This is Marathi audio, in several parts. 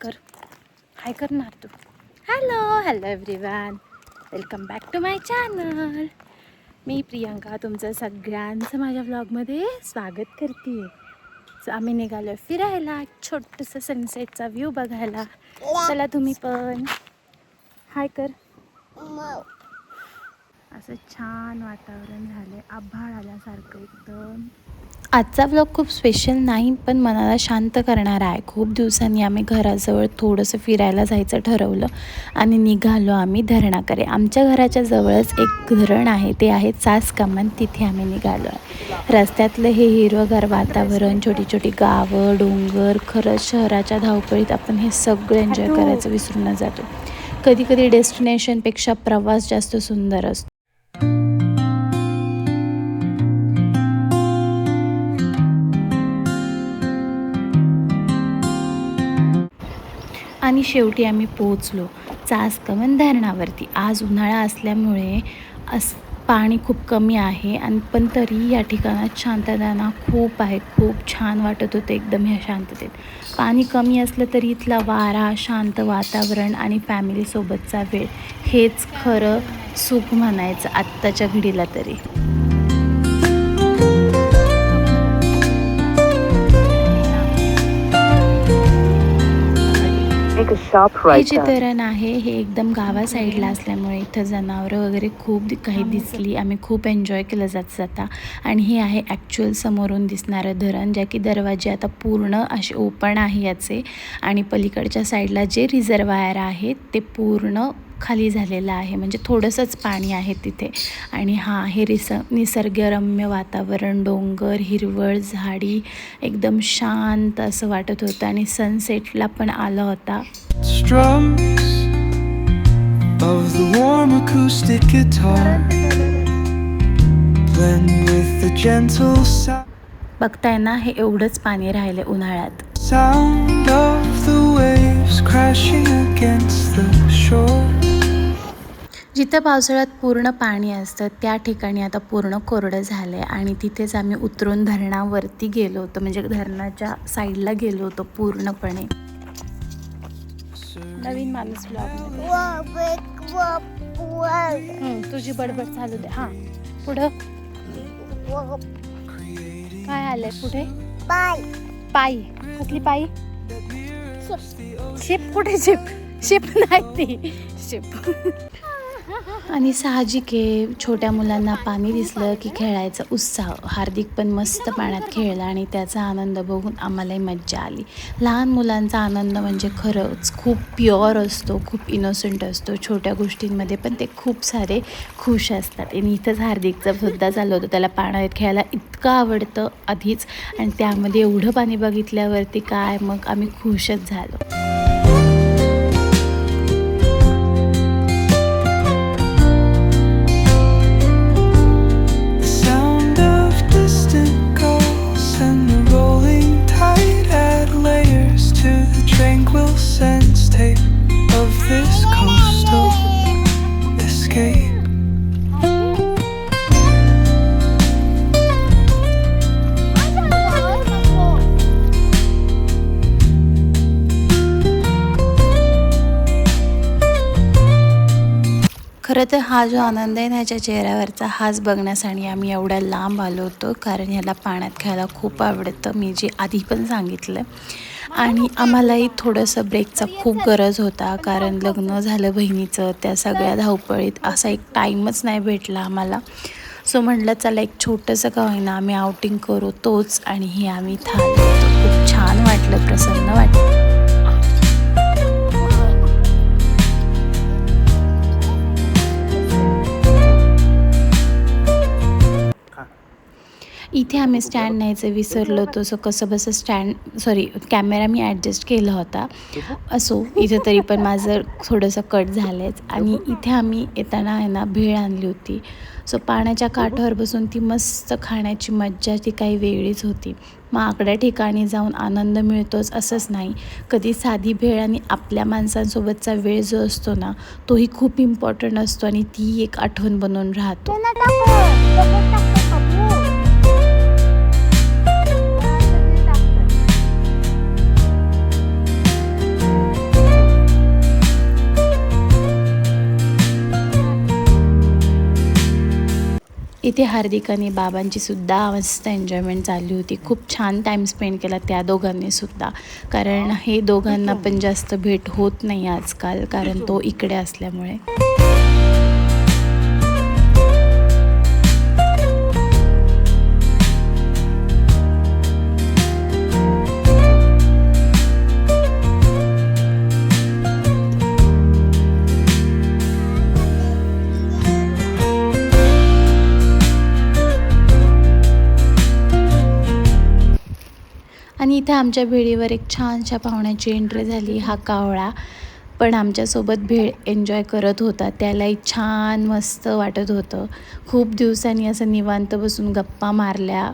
हाय करणार तू. Hello everyone, welcome back to my channel. मी प्रियंका तुमचं सगळ्यांचं माझ्या व्लॉगमध्ये स्वागत करते. सो आम्ही निघालो फिरायला, छोटंसं सनसेटचा व्ह्यू बघायला. चला तुम्ही पण हाय कर. असं छान वातावरण झालं, आभाळ आल्यासारखं एकदम. आजचा व्लॉग खूप स्पेशल नाही, पण मनाला शांत करणारा आहे. खूप दिवसांनी आम्ही घराजवळ थोडंसं फिरायला जायचं ठरवलं आणि निघालो आम्ही धरणाकडे. आमच्या घराच्या जवळच एक धरण आहे, ते आहे चासकमान. तिथे आम्ही निघालो आहे. रस्त्यातलं हे हिरवंगार वातावरण, छोटी छोटी गावं, डोंगर, खरंच शहराच्या धावपळीत आपण हे सगळं एन्जॉय करायचं विसरून जातो. कधी कधी डेस्टिनेशनपेक्षा प्रवास जास्त सुंदर असतो. आणि शेवटी आम्ही पोहोचलो चासकमान धरणावरती. आज उन्हाळा असल्यामुळे पाणी खूप कमी आहे आणि पण तरी या ठिकाणात शांतता खूप आहे. खूप छान वाटत होतं एकदम ह्या शांततेत. पाणी कमी असलं तरी इथला वारा, शांत वातावरण आणि फॅमिलीसोबतचा वेळ हेच खरं सुख म्हणायचं आत्ताच्या घडीला तरी. हे जे धरण आहे हे एकदम गावा साईडला असल्यामुळे इथं जनावरं वगैरे खूप काही दिसली. आम्ही खूप एन्जॉय केलं जाता. आणि हे आहे ॲक्च्युअल समोरून दिसणारं धरण, ज्या की दरवाजे आता पूर्ण असे ओपन आहे याचे. आणि पलीकडच्या साईडला जे रिझर्वायर आहे ते पूर्ण खाली झालेलं आहे, म्हणजे थोडंसंच पाणी आहे तिथे. आणि हा आहे निसर्गरम्य वातावरण, डोंगर, हिरवळ, झाडी, एकदम शांत असं वाटत होतं. आणि सनसेटला पण आला होता. Strums of the warm acoustic guitar blend with the gentle sound. बघताय ना, हे एवढंच पाणी राहिले उन्हाळ्यात. Sound of the waves crashing against the shore. जिथं पावसाळ्यात पूर्ण पाणी असतं त्या ठिकाणी आता पूर्ण कोरडं झालं आहे. आणि तिथेच आम्ही उतरून धरणावरती गेलो होतो, म्हणजे धरणाच्या साईडला गेलो होतो पूर्णपणे. नवीन माणूस ब्लॉगमध्ये तुझी बडबड चालू दे. हां, पुढं काय आलंय पुढे? पायी. कुठली पायी? शेप. कुठे शेप? शेप नाही ती शेप. आणि साहजिक आहे, छोट्या मुलांना पाणी दिसलं की खेळायचा उत्साह. हार्दिक पण मस्त पाण्यात खेळला आणि त्याचा आनंद बघून आम्हालाही मज्जा आली. लहान मुलांचा आनंद म्हणजे खरंच खूप प्युअर असतो, खूप इनोसंट असतो. छोट्या गोष्टींमध्ये पण ते खूप सारे खुश असतात. आणि इथंच हार्दिकचं सुद्धा चाललं होतं, त्याला पाण्यात खेळायला इतकं आवडतं आधीच, आणि त्यामध्ये एवढं पाणी बघितल्यावरती काय मग आम्ही खुशच झालो. खरं तर हा जो आनंद आहे त्याच्या चेहऱ्यावरचा हाच बघण्यासाठी आम्ही एवढ्या लांब आलो होतो, कारण ह्याला पाण्यात खेळायला खूप आवडतं, मी जे आधी पण सांगितलं. आणि आम्हालाही थोडंसं ब्रेकचा खूप गरज होता, कारण लग्न झालं बहिणीचं, त्या सगळ्या धावपळीत असा एक टाईमच नाही भेटला आम्हाला. सो म्हटलं चला एक छोटंसं का होईना आम्ही आउटिंग करू, तोच. आणि हे आम्ही इथं आलो होतो. खूप छान वाटलं, प्रसन्न वाटलं. इथे आम्ही स्टँड न्यायचं विसरलो होतो. सो कॅमेरा मी ॲडजस्ट केला होता. असो, इथे तरी पण माझं थोडंसं कट झालंच. आणि इथे आम्ही येताना आहे ना भेळ आणली होती. सो पाण्याच्या काठावर बसून ती मस्त खाण्याची मज्जा ती काही वेगळीच होती. महागड्या ठिकाणी जाऊन आनंद मिळतोच असंच नाही, कधी साधी भेळ आणि आपल्या माणसांसोबतचा वेळ जो असतो ना, तोही खूप इम्पॉर्टंट असतो आणि ती एक आठवण बनवून राहतो. इथे हार्दिक आणि बाबांची सुद्धा मस्त एन्जॉयमेंट चालली होती. खूप छान टाईम स्पेंड केला त्या दोघांनी सुद्धा, कारण हे दोघांना पण जास्त भेट होत नाही आजकाल, कारण तो इकडे असल्यामुळे. आणि इथे आमच्या भेळीवर एक छानशा पाहुण्याची एंट्री झाली. हा कावळा पण आमच्यासोबत भेळ एन्जॉय करत होता. त्यालाही छान मस्त वाटत होतं. खूप दिवसांनी असं निवांत बसून गप्पा मारल्या.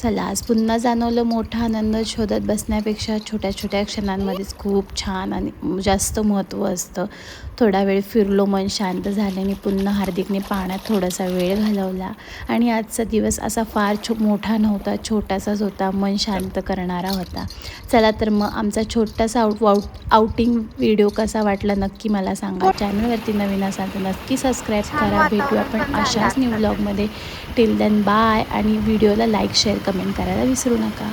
चला, आज पुन्हा जाणवलं मोठा आनंद शोधत बसण्यापेक्षा छोट्या छोट्या क्षणांमध्येच खूप छान आणि जास्त महत्त्व असतं. थोडा वेळ फिरलो, मन शांत झाल्याने पुन्हा हार्दिकने पाण्यात थोडासा वेळ घालवला. आणि आजचा दिवस असा फार मोठा नव्हता, छोटासाच होता, मन शांत करणारा होता. चला तर मग आमचा छोटासा आउटिंग व्हिडिओ कसा वाटला नक्की मला सांगा. चॅनलवरती नवीन असाल तर नक्की सबस्क्राईब करा. भेटू आपण अशाच न्यू व्लॉगमध्ये. Till then bye. आणि व्हिडिओला लाईक शेअर कमेंट करायला विसरू नका.